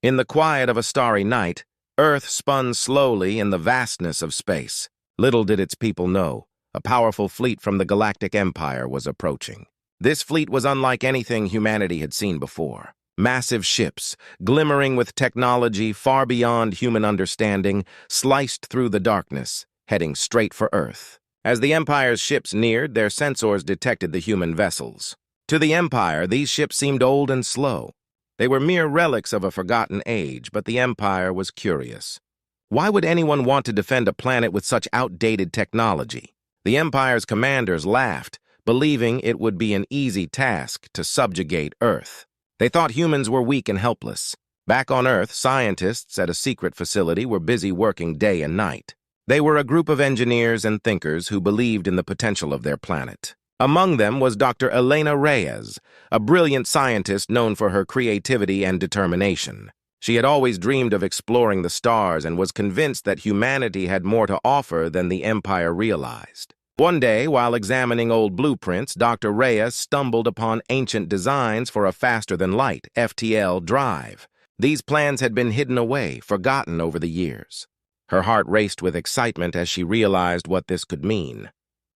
In the quiet of a starry night, Earth spun slowly in the vastness of space. Little did its people know, a powerful fleet from the Galactic Empire was approaching. This fleet was unlike anything humanity had seen before. Massive ships, glimmering with technology far beyond human understanding, sliced through the darkness, heading straight for Earth. As the Empire's ships neared, their sensors detected the human vessels. To the Empire, these ships seemed old and slow. They were mere relics of a forgotten age, but the Empire was curious. Why would anyone want to defend a planet with such outdated technology? The Empire's commanders laughed, believing it would be an easy task to subjugate Earth. They thought humans were weak and helpless. Back on Earth, scientists at a secret facility were busy working day and night. They were a group of engineers and thinkers who believed in the potential of their planet. Among them was Dr. Elena Reyes, a brilliant scientist known for her creativity and determination. She had always dreamed of exploring the stars and was convinced that humanity had more to offer than the Empire realized. One day, while examining old blueprints, Dr. Reyes stumbled upon ancient designs for a faster-than-light FTL drive. These plans had been hidden away, forgotten over the years. Her heart raced with excitement as she realized what this could mean.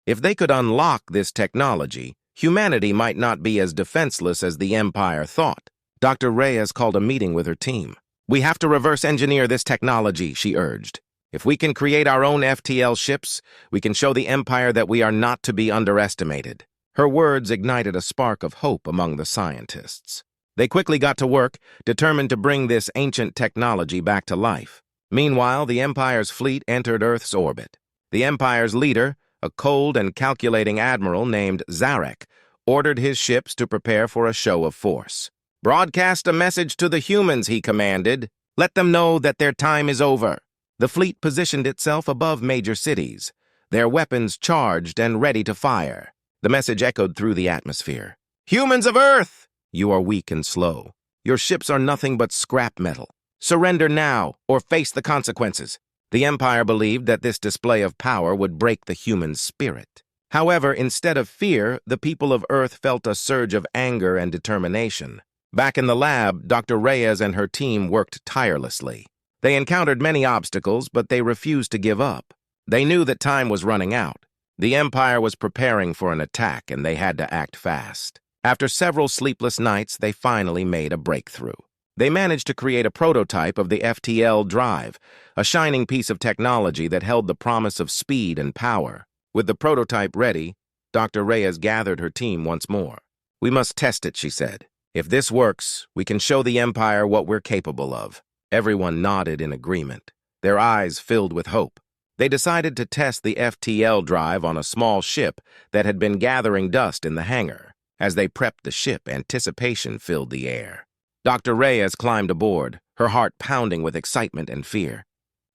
If they could unlock this technology, humanity might not be as defenseless as the Empire thought. Dr. Reyes called a meeting with her team. "We have to reverse engineer this technology," she urged. "If we can create our own FTL ships, we can show the Empire that we are not to be underestimated." Her words ignited a spark of hope among the scientists. They quickly got to work, determined to bring this ancient technology back to life. Meanwhile, the Empire's fleet entered Earth's orbit. The Empire's leader, a cold and calculating admiral named Zarek, ordered his ships to prepare for a show of force. "Broadcast a message to the humans," he commanded. "Let them know that their time is over." The fleet positioned itself above major cities, their weapons charged and ready to fire. The message echoed through the atmosphere. "Humans of Earth! You are weak and slow. Your ships are nothing but scrap metal. Surrender now, or face the consequences." The Empire believed that this display of power would break the human spirit. However, instead of fear, the people of Earth felt a surge of anger and determination. Back in the lab, Dr. Reyes and her team worked tirelessly. They encountered many obstacles, but they refused to give up. They knew that time was running out. The Empire was preparing for an attack, and they had to act fast. After several sleepless nights, they finally made a breakthrough. They managed to create a prototype of the FTL drive, a shining piece of technology that held the promise of speed and power. With the prototype ready, Dr. Reyes gathered her team once more. "We must test it," she said. "If this works, we can show the Empire what we're capable of." Everyone nodded in agreement, their eyes filled with hope. They decided to test the FTL drive on a small ship that had been gathering dust in the hangar. As they prepped the ship, anticipation filled the air. Dr. Reyes climbed aboard, her heart pounding with excitement and fear.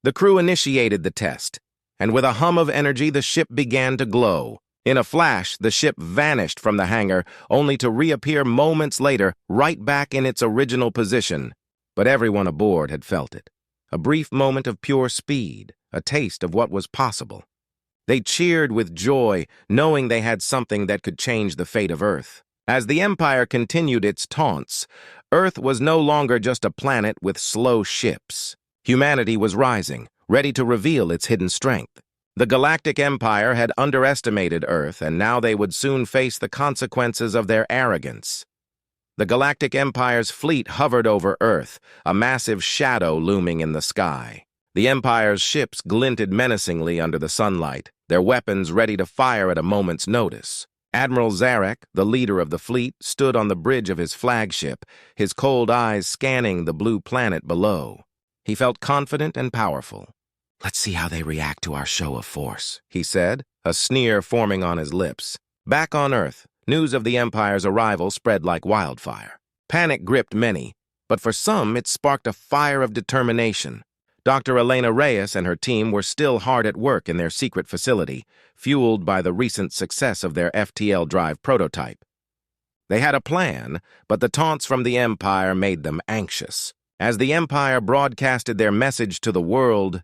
The crew initiated the test, and with a hum of energy, the ship began to glow. In a flash, the ship vanished from the hangar, only to reappear moments later, right back in its original position. But everyone aboard had felt it. A brief moment of pure speed, a taste of what was possible. They cheered with joy, knowing they had something that could change the fate of Earth. As the Empire continued its taunts, Earth was no longer just a planet with slow ships. Humanity was rising, ready to reveal its hidden strength. The Galactic Empire had underestimated Earth, and now they would soon face the consequences of their arrogance. The Galactic Empire's fleet hovered over Earth, a massive shadow looming in the sky. The Empire's ships glinted menacingly under the sunlight, their weapons ready to fire at a moment's notice. Admiral Zarek, the leader of the fleet, stood on the bridge of his flagship, his cold eyes scanning the blue planet below. He felt confident and powerful. "Let's see how they react to our show of force," he said, a sneer forming on his lips. Back on Earth, news of the Empire's arrival spread like wildfire. Panic gripped many, but for some it sparked a fire of determination. Dr. Elena Reyes and her team were still hard at work in their secret facility, fueled by the recent success of their FTL drive prototype. They had a plan, but the taunts from the Empire made them anxious. As the Empire broadcasted their message to the world,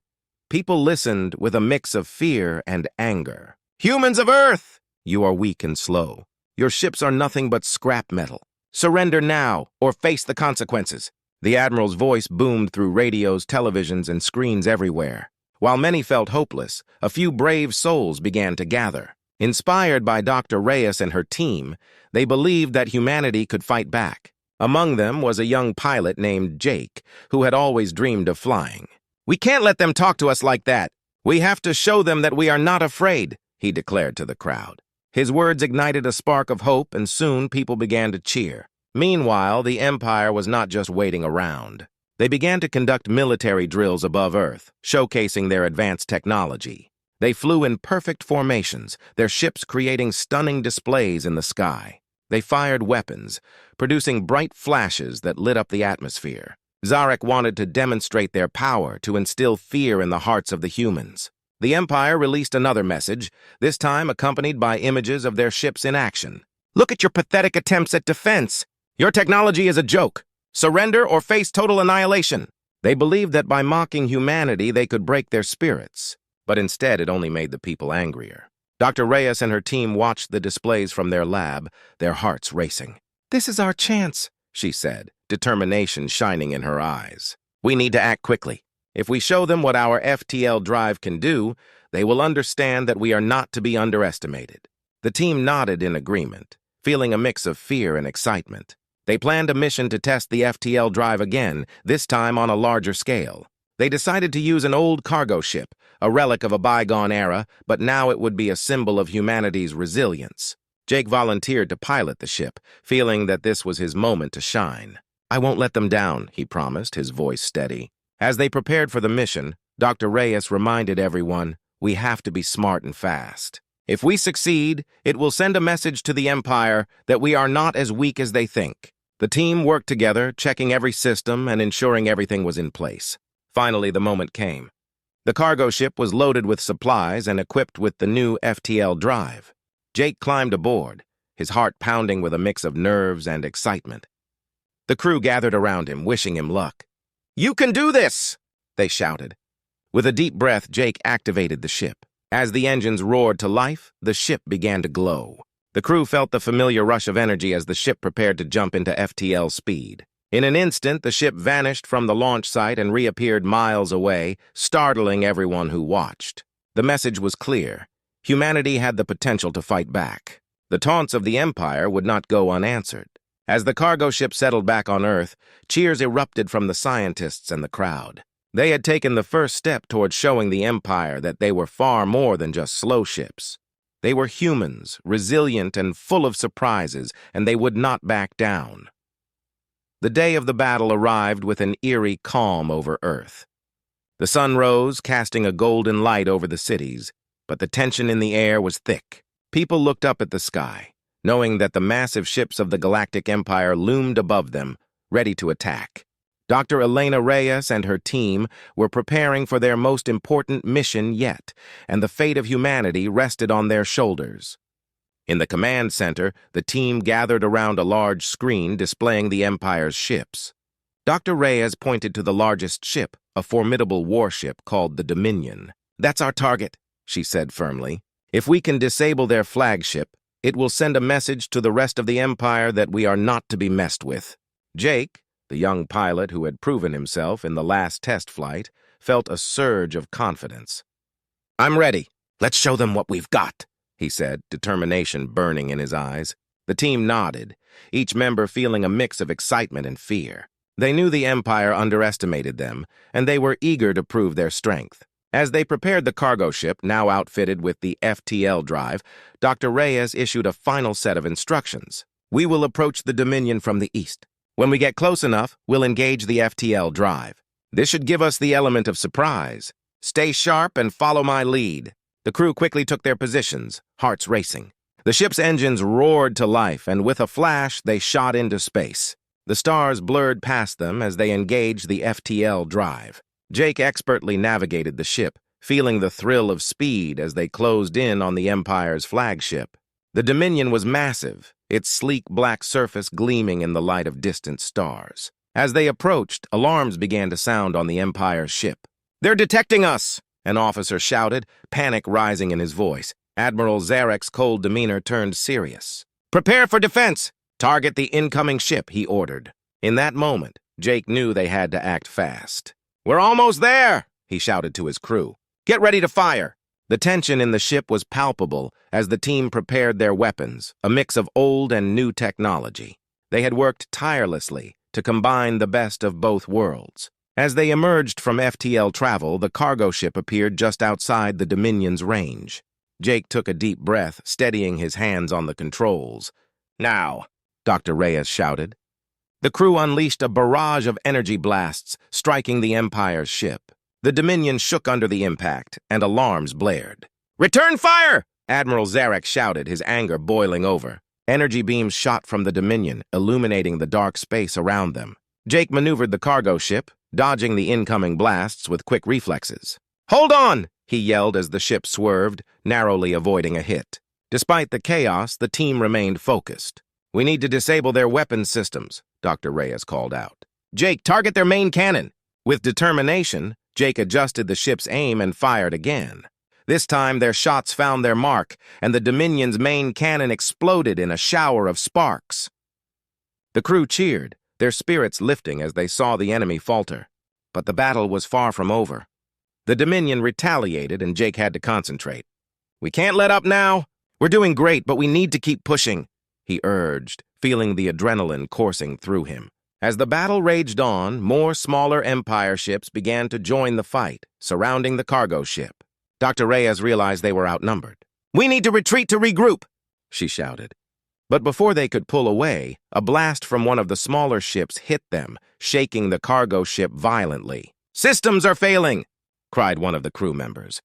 people listened with a mix of fear and anger. "Humans of Earth! You are weak and slow. Your ships are nothing but scrap metal. Surrender now, or face the consequences." The Admiral's voice boomed through radios, televisions, and screens everywhere. While many felt hopeless, a few brave souls began to gather. Inspired by Dr. Reyes and her team, they believed that humanity could fight back. Among them was a young pilot named Jake, who had always dreamed of flying. "We can't let them talk to us like that. We have to show them that we are not afraid," he declared to the crowd. His words ignited a spark of hope, and soon people began to cheer. Meanwhile, the Empire was not just waiting around. They began to conduct military drills above Earth, showcasing their advanced technology. They flew in perfect formations, their ships creating stunning displays in the sky. They fired weapons, producing bright flashes that lit up the atmosphere. Zarek wanted to demonstrate their power, to instill fear in the hearts of the humans. The Empire released another message, this time accompanied by images of their ships in action. "Look at your pathetic attempts at defense. Your technology is a joke. Surrender or face total annihilation." They believed that by mocking humanity, they could break their spirits. But instead, it only made the people angrier. Dr. Reyes and her team watched the displays from their lab, their hearts racing. "This is our chance," she said, determination shining in her eyes. "We need to act quickly. If we show them what our FTL drive can do, they will understand that we are not to be underestimated." The team nodded in agreement, feeling a mix of fear and excitement. They planned a mission to test the FTL drive again, this time on a larger scale. They decided to use an old cargo ship, a relic of a bygone era, but now it would be a symbol of humanity's resilience. Jake volunteered to pilot the ship, feeling that this was his moment to shine. "I won't let them down," he promised, his voice steady. As they prepared for the mission, Dr. Reyes reminded everyone, "We have to be smart and fast. If we succeed, it will send a message to the Empire that we are not as weak as they think." The team worked together, checking every system and ensuring everything was in place. Finally, the moment came. The cargo ship was loaded with supplies and equipped with the new FTL drive. Jake climbed aboard, his heart pounding with a mix of nerves and excitement. The crew gathered around him, wishing him luck. "You can do this!" they shouted. With a deep breath, Jake activated the ship. As the engines roared to life, the ship began to glow. The crew felt the familiar rush of energy as the ship prepared to jump into FTL speed. In an instant, the ship vanished from the launch site and reappeared miles away, startling everyone who watched. The message was clear. Humanity had the potential to fight back. The taunts of the Empire would not go unanswered. As the cargo ship settled back on Earth, cheers erupted from the scientists and the crowd. They had taken the first step toward showing the Empire that they were far more than just slow ships. They were humans, resilient and full of surprises, and they would not back down. The day of the battle arrived with an eerie calm over Earth. The sun rose, casting a golden light over the cities, but the tension in the air was thick. People looked up at the sky, knowing that the massive ships of the Galactic Empire loomed above them, ready to attack. Dr. Elena Reyes and her team were preparing for their most important mission yet, and the fate of humanity rested on their shoulders. In the command center, the team gathered around a large screen displaying the Empire's ships. Dr. Reyes pointed to the largest ship, a formidable warship called the Dominion. "That's our target," she said firmly. "If we can disable their flagship, it will send a message to the rest of the Empire that we are not to be messed with." Jake, the young pilot who had proven himself in the last test flight, felt a surge of confidence. "I'm ready. Let's show them what we've got," he said, determination burning in his eyes. The team nodded, each member feeling a mix of excitement and fear. They knew the Empire underestimated them, and they were eager to prove their strength. As they prepared the cargo ship, now outfitted with the FTL drive, Dr. Reyes issued a final set of instructions. "We will approach the Dominion from the east. When we get close enough, we'll engage the FTL drive. This should give us the element of surprise. Stay sharp and follow my lead." The crew quickly took their positions, hearts racing. The ship's engines roared to life, and with a flash, they shot into space. The stars blurred past them as they engaged the FTL drive. Jake expertly navigated the ship, feeling the thrill of speed as they closed in on the Empire's flagship. The Dominion was massive, its sleek black surface gleaming in the light of distant stars. As they approached, alarms began to sound on the Empire's ship. "They're detecting us!" an officer shouted, panic rising in his voice. Admiral Zarek's cold demeanor turned serious. "Prepare for defense! Target the incoming ship," he ordered. In that moment, Jake knew they had to act fast. "We're almost there!" he shouted to his crew. "Get ready to fire!" The tension in the ship was palpable as the team prepared their weapons, a mix of old and new technology. They had worked tirelessly to combine the best of both worlds. As they emerged from FTL travel, the cargo ship appeared just outside the Dominion's range. Jake took a deep breath, steadying his hands on the controls. "Now," Dr. Reyes shouted. The crew unleashed a barrage of energy blasts, striking the Empire's ship. The Dominion shook under the impact, and alarms blared. "Return fire!" Admiral Zarek shouted, his anger boiling over. Energy beams shot from the Dominion, illuminating the dark space around them. Jake maneuvered the cargo ship, dodging the incoming blasts with quick reflexes. "Hold on!" he yelled as the ship swerved, narrowly avoiding a hit. Despite the chaos, the team remained focused. "We need to disable their weapons systems," Dr. Reyes called out. "Jake, target their main cannon!" With determination, Jake adjusted the ship's aim and fired again. This time, their shots found their mark, and the Dominion's main cannon exploded in a shower of sparks. The crew cheered, their spirits lifting as they saw the enemy falter. But the battle was far from over. The Dominion retaliated, and Jake had to concentrate. "We can't let up now. We're doing great, but we need to keep pushing," he urged, feeling the adrenaline coursing through him. As the battle raged on, more smaller Empire ships began to join the fight, surrounding the cargo ship. Dr. Reyes realized they were outnumbered. "We need to retreat to regroup," she shouted. But before they could pull away, a blast from one of the smaller ships hit them, shaking the cargo ship violently. "Systems are failing!" cried one of the crew members.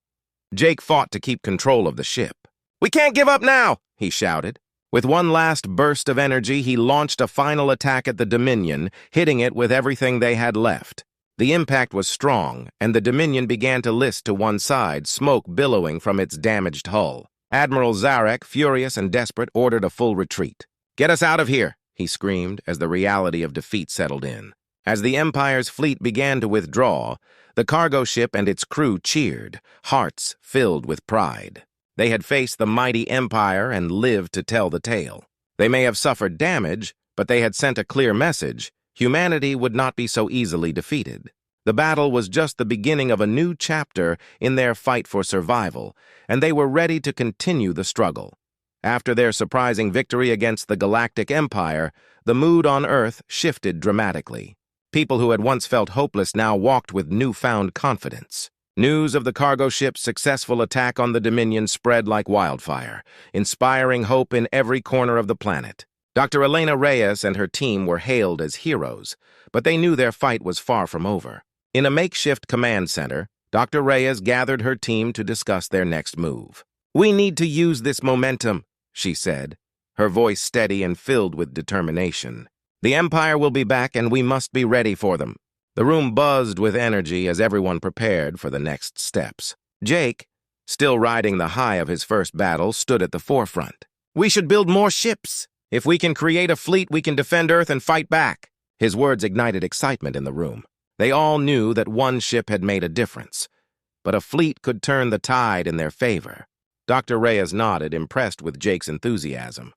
Jake fought to keep control of the ship. "We can't give up now!" he shouted. With one last burst of energy, he launched a final attack at the Dominion, hitting it with everything they had left. The impact was strong, and the Dominion began to list to one side, smoke billowing from its damaged hull. Admiral Zarek, furious and desperate, ordered a full retreat. "Get us out of here!" he screamed as the reality of defeat settled in. As the Empire's fleet began to withdraw, the cargo ship and its crew cheered, hearts filled with pride. They had faced the mighty Empire and lived to tell the tale. They may have suffered damage, but they had sent a clear message: humanity would not be so easily defeated. The battle was just the beginning of a new chapter in their fight for survival, and they were ready to continue the struggle. After their surprising victory against the Galactic Empire, the mood on Earth shifted dramatically. People who had once felt hopeless now walked with newfound confidence. News of the cargo ship's successful attack on the Dominion spread like wildfire, inspiring hope in every corner of the planet. Dr. Elena Reyes and her team were hailed as heroes, but they knew their fight was far from over. In a makeshift command center, Dr. Reyes gathered her team to discuss their next move. "We need to use this momentum," she said, her voice steady and filled with determination. "The Empire will be back, and we must be ready for them." The room buzzed with energy as everyone prepared for the next steps. Jake, still riding the high of his first battle, stood at the forefront. "We should build more ships. If we can create a fleet, we can defend Earth and fight back." His words ignited excitement in the room. They all knew that one ship had made a difference, but a fleet could turn the tide in their favor. Dr. Reyes nodded, impressed with Jake's enthusiasm.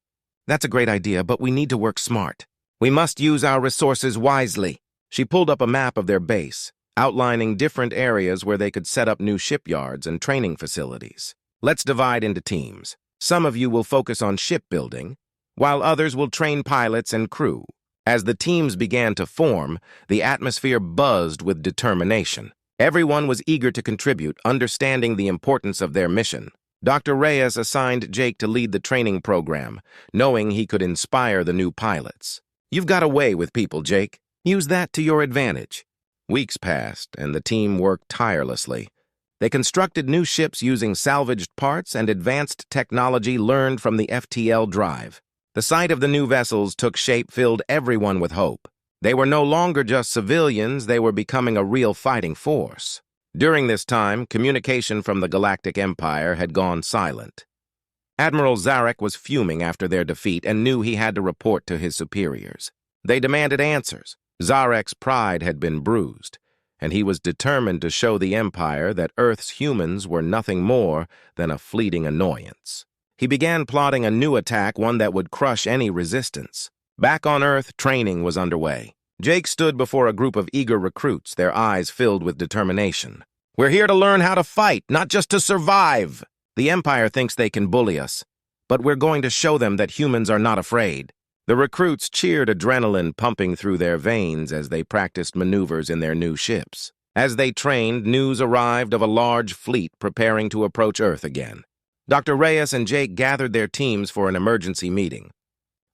"That's a great idea, but we need to work smart. We must use our resources wisely." She pulled up a map of their base, outlining different areas where they could set up new shipyards and training facilities. "Let's divide into teams. Some of you will focus on shipbuilding, while others will train pilots and crew." As the teams began to form, the atmosphere buzzed with determination. Everyone was eager to contribute, understanding the importance of their mission. Dr. Reyes assigned Jake to lead the training program, knowing he could inspire the new pilots. "You've got a way with people, Jake. Use that to your advantage." Weeks passed, and the team worked tirelessly. They constructed new ships using salvaged parts and advanced technology learned from the FTL drive. The sight of the new vessels took shape filled everyone with hope. They were no longer just civilians, they were becoming a real fighting force. During this time, communication from the Galactic Empire had gone silent. Admiral Zarek was fuming after their defeat and knew he had to report to his superiors. They demanded answers. Zarek's pride had been bruised, and he was determined to show the Empire that Earth's humans were nothing more than a fleeting annoyance. He began plotting a new attack, one that would crush any resistance. Back on Earth, training was underway. Jake stood before a group of eager recruits, their eyes filled with determination. "We're here to learn how to fight, not just to survive. The Empire thinks they can bully us, but we're going to show them that humans are not afraid." The recruits cheered, adrenaline pumping through their veins as they practiced maneuvers in their new ships. As they trained, news arrived of a large fleet preparing to approach Earth again. Dr. Reyes and Jake gathered their teams for an emergency meeting.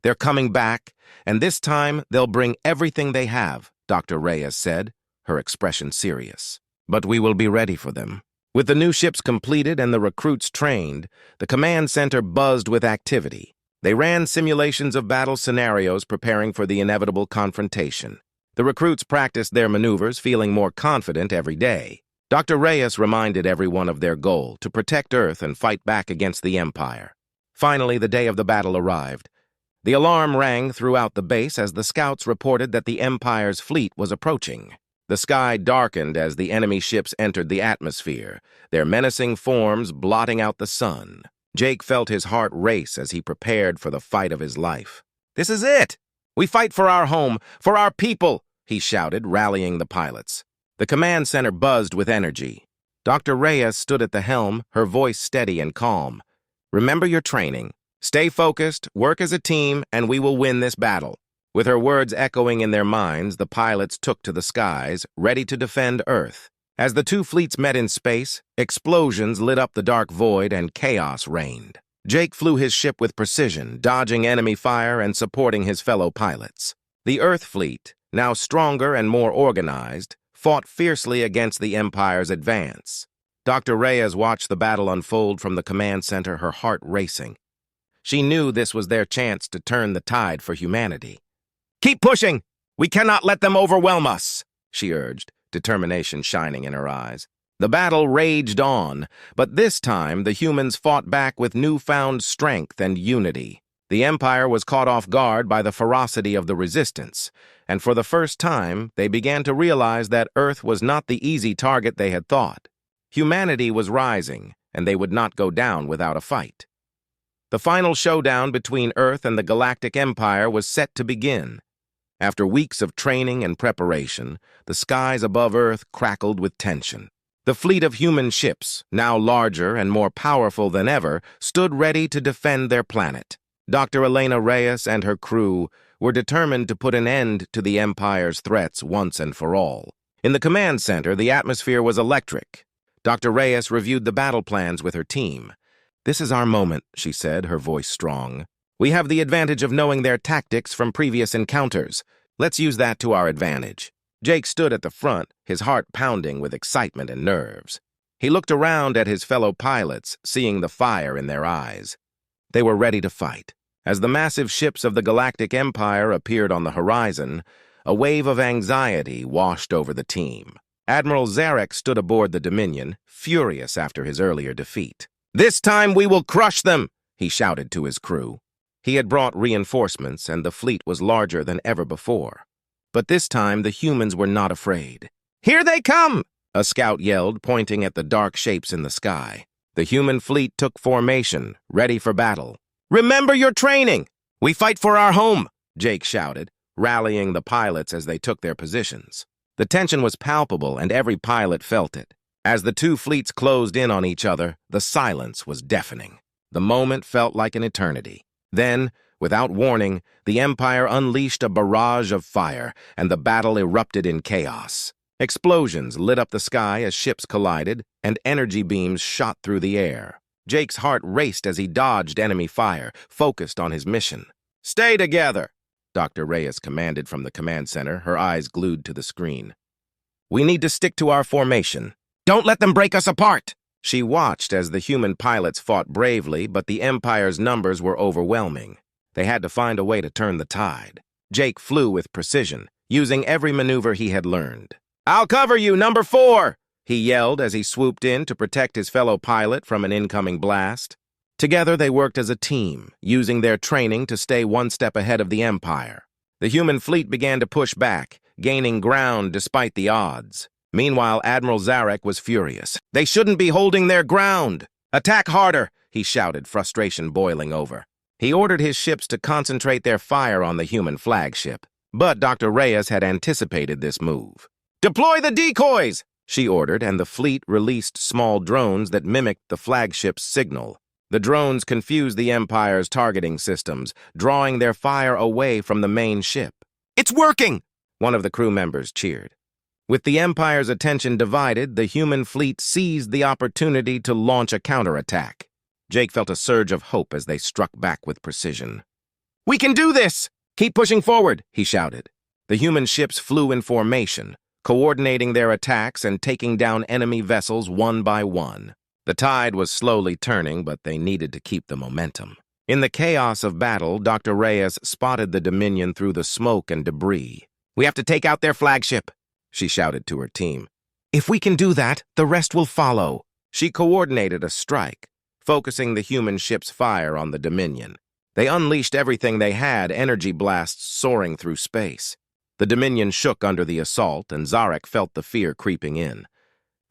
"They're coming back, and this time they'll bring everything they have," Dr. Reyes said, her expression serious. "But we will be ready for them." With the new ships completed and the recruits trained, the command center buzzed with activity. They ran simulations of battle scenarios preparing for the inevitable confrontation. The recruits practiced their maneuvers, feeling more confident every day. Dr. Reyes reminded everyone of their goal, to protect Earth and fight back against the Empire. Finally, the day of the battle arrived. The alarm rang throughout the base as the scouts reported that the Empire's fleet was approaching. The sky darkened as the enemy ships entered the atmosphere, their menacing forms blotting out the sun. Jake felt his heart race as he prepared for the fight of his life. "This is it! We fight for our home, for our people!" he shouted, rallying the pilots. The command center buzzed with energy. Dr. Reyes stood at the helm, her voice steady and calm. "Remember your training. Stay focused, work as a team, and we will win this battle." With her words echoing in their minds, the pilots took to the skies, ready to defend Earth. As the two fleets met in space, explosions lit up the dark void and chaos reigned. Jake flew his ship with precision, dodging enemy fire and supporting his fellow pilots. The Earth fleet, now stronger and more organized, fought fiercely against the Empire's advance. Dr. Reyes watched the battle unfold from the command center, her heart racing. She knew this was their chance to turn the tide for humanity. "Keep pushing! We cannot let them overwhelm us," she urged, determination shining in her eyes. The battle raged on, but this time the humans fought back with newfound strength and unity. The Empire was caught off guard by the ferocity of the resistance, and for the first time they began to realize that Earth was not the easy target they had thought. Humanity was rising, and they would not go down without a fight. The final showdown between Earth and the Galactic Empire was set to begin. After weeks of training and preparation, the skies above Earth crackled with tension. The fleet of human ships, now larger and more powerful than ever, stood ready to defend their planet. Dr. Elena Reyes and her crew were determined to put an end to the Empire's threats once and for all. In the command center, the atmosphere was electric. Dr. Reyes reviewed the battle plans with her team. "This is our moment," she said, her voice strong. "We have the advantage of knowing their tactics from previous encounters. Let's use that to our advantage." Jake stood at the front, his heart pounding with excitement and nerves. He looked around at his fellow pilots, seeing the fire in their eyes. They were ready to fight. As the massive ships of the Galactic Empire appeared on the horizon, a wave of anxiety washed over the team. Admiral Zarek stood aboard the Dominion, furious after his earlier defeat. "This time we will crush them!" he shouted to his crew. He had brought reinforcements, and the fleet was larger than ever before. But this time the humans were not afraid. "Here they come!" a scout yelled, pointing at the dark shapes in the sky. The human fleet took formation, ready for battle. "Remember your training! We fight for our home!" Jake shouted, rallying the pilots as they took their positions. The tension was palpable, and every pilot felt it. As the two fleets closed in on each other, the silence was deafening. The moment felt like an eternity. Then, without warning, the Empire unleashed a barrage of fire, and the battle erupted in chaos. Explosions lit up the sky as ships collided, and energy beams shot through the air. Jake's heart raced as he dodged enemy fire, focused on his mission. "Stay together!" Dr. Reyes commanded from the command center, her eyes glued to the screen. "We need to stick to our formation. Don't let them break us apart!" She watched as the human pilots fought bravely, but the Empire's numbers were overwhelming. They had to find a way to turn the tide. Jake flew with precision, using every maneuver he had learned. "I'll cover you, number 4!" he yelled as he swooped in to protect his fellow pilot from an incoming blast. Together they worked as a team, using their training to stay one step ahead of the Empire. The human fleet began to push back, gaining ground despite the odds. Meanwhile, Admiral Zarek was furious. "They shouldn't be holding their ground! Attack harder!" he shouted, frustration boiling over. He ordered his ships to concentrate their fire on the human flagship. But Dr. Reyes had anticipated this move. "Deploy the decoys!" she ordered, and the fleet released small drones that mimicked the flagship's signal. The drones confused the Empire's targeting systems, drawing their fire away from the main ship. "It's working!" one of the crew members cheered. With the Empire's attention divided, the human fleet seized the opportunity to launch a counterattack. Jake felt a surge of hope as they struck back with precision. "We can do this! Keep pushing forward!" he shouted. The human ships flew in formation, coordinating their attacks and taking down enemy vessels one by one. The tide was slowly turning, but they needed to keep the momentum. In the chaos of battle, Dr. Reyes spotted the Dominion through the smoke and debris. "We have to take out their flagship," she shouted to her team. "If we can do that, the rest will follow." She coordinated a strike, focusing the human ship's fire on the Dominion. They unleashed everything they had, energy blasts soaring through space. The Dominion shook under the assault, and Zarek felt the fear creeping in.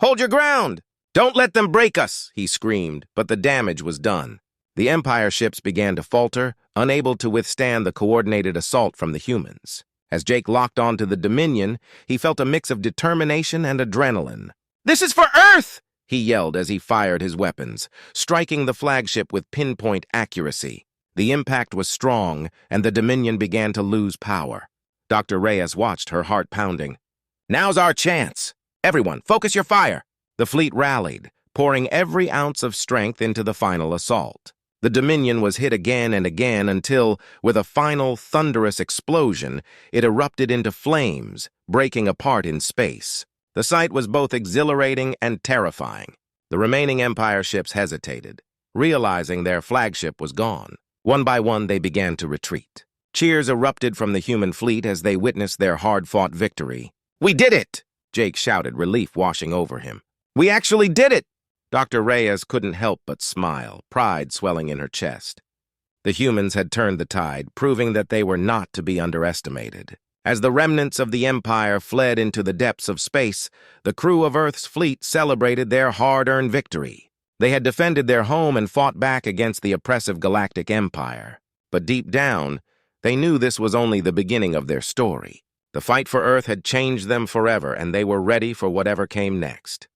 "Hold your ground! Don't let them break us!" he screamed, but the damage was done. The Empire ships began to falter, unable to withstand the coordinated assault from the humans. As Jake locked onto the Dominion, he felt a mix of determination and adrenaline. "This is for Earth!" he yelled as he fired his weapons, striking the flagship with pinpoint accuracy. The impact was strong, and the Dominion began to lose power. Dr. Reyes watched, her heart pounding. "Now's our chance! Everyone, focus your fire!" The fleet rallied, pouring every ounce of strength into the final assault. The Dominion was hit again and again until, with a final thunderous explosion, it erupted into flames, breaking apart in space. The sight was both exhilarating and terrifying. The remaining Empire ships hesitated, realizing their flagship was gone. One by one, they began to retreat. Cheers erupted from the human fleet as they witnessed their hard-fought victory. "We did it!" Jake shouted, relief washing over him. "We actually did it!" Dr. Reyes couldn't help but smile, pride swelling in her chest. The humans had turned the tide, proving that they were not to be underestimated. As the remnants of the Empire fled into the depths of space, the crew of Earth's fleet celebrated their hard-earned victory. They had defended their home and fought back against the oppressive Galactic Empire. But deep down, they knew this was only the beginning of their story. The fight for Earth had changed them forever, and they were ready for whatever came next.